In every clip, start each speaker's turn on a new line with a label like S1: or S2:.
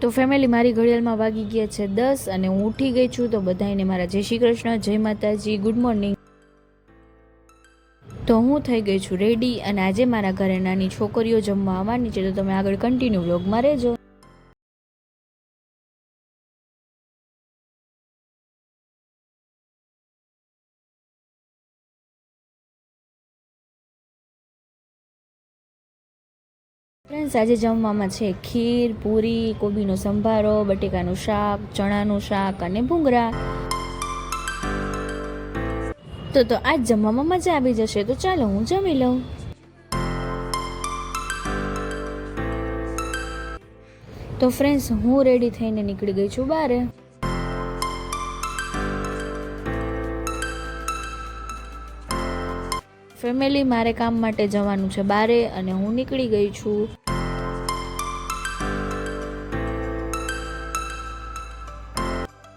S1: તો ફેમિલી, મારી ઘડિયાળમાં વાગી ગયા છે 10 અને હું ઉઠી ગઈ છું. તો બધાને મારા જય શ્રી કૃષ્ણ, જય માતાજી, ગુડ મોર્નિંગ. તો હું થઈ ગઈ છું રેડી અને આજે મારા ઘરે નાની છોકરીઓ જમવા આવવાની છે. તો તમે આગળ કન્ટિન્યુ વ્લોગમાં રહેજો. ફ્રેન્ડ્સ, આજે જમવામાં છે ખીર, પૂરી, કોબીનો સંભારો, બટેકાનું શાક, ચણાનું શાક અને ભૂંગળા. તો આજ જમવામાં મજા આવી જશે. તો ચાલો હું જમી લઉં. તો ફ્રેન્ડ્સ, હું રેડી થઈને નીકળી ગઈ છું બહાર. ફેમિલી, મારે કામ માટે જવાનું છે બારે અને હું નીકળી ગઈ છું.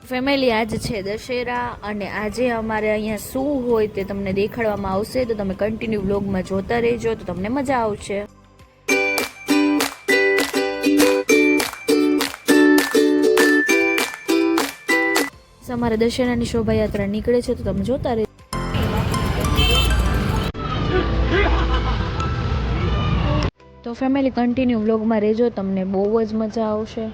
S1: ફેમિલી, આજ છે દશેરા અને આજે અમારે અહીંયા શું હોય તે તમને દેખાડવામાં આવશે. તો તમે કન્ટિન્યુ વ્લોગમાં જોતા રહેજો, તો તમને મજા આવશે. અમારે દશેરાની શોભાયાત્રા નીકળે છે, તો તમે જોતા રહેજો. તો ફેમિલી, કન્ટિન્યુ વ્લોગમાં રહેજો, તમને બહુ જ મજા આવશે.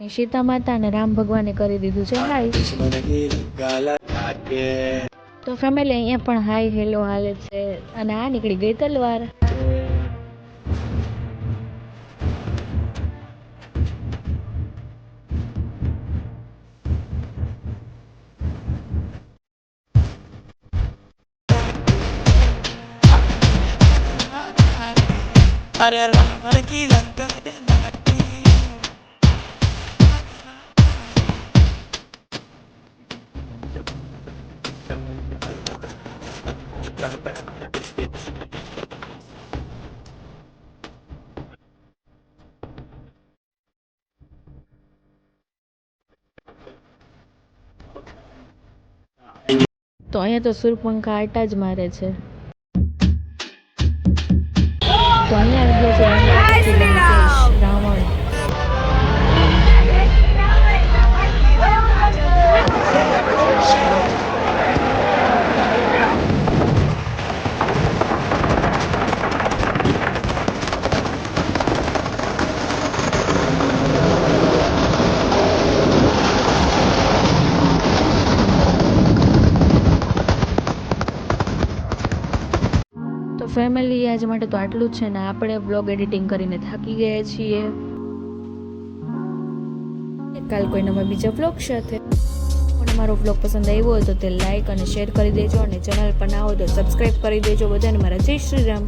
S1: સીતા માતા અને રામ ભગવાને કરી દીધું છે હાય. તો ફેમિલી, અહીંયા પણ હાય હેલો હાલે છે અને આ નીકળી ગઈ તલવાર. તો અહીંયા તો સુરપંખા આટા જ મારે છે. તો અહીંયા આવી ગયો છે રાવણ. ફેમિલી, આજ માટે તો આટલું જ છે ને આપણે બ્લોગ એડિટિંગ કરીને થાકી ગયા છીએ. કાલ કોઈ નવા બીજા બ્લોગ સાથે. અને મારો બ્લોગ પસંદ આવ્યો હોય તો તે લાઈક અને શેર કરી દેજો અને ચેનલ પર ના હોય તો સબસ્ક્રાઈબ કરી દેજો. બધાને મારા જય શ્રી રામ.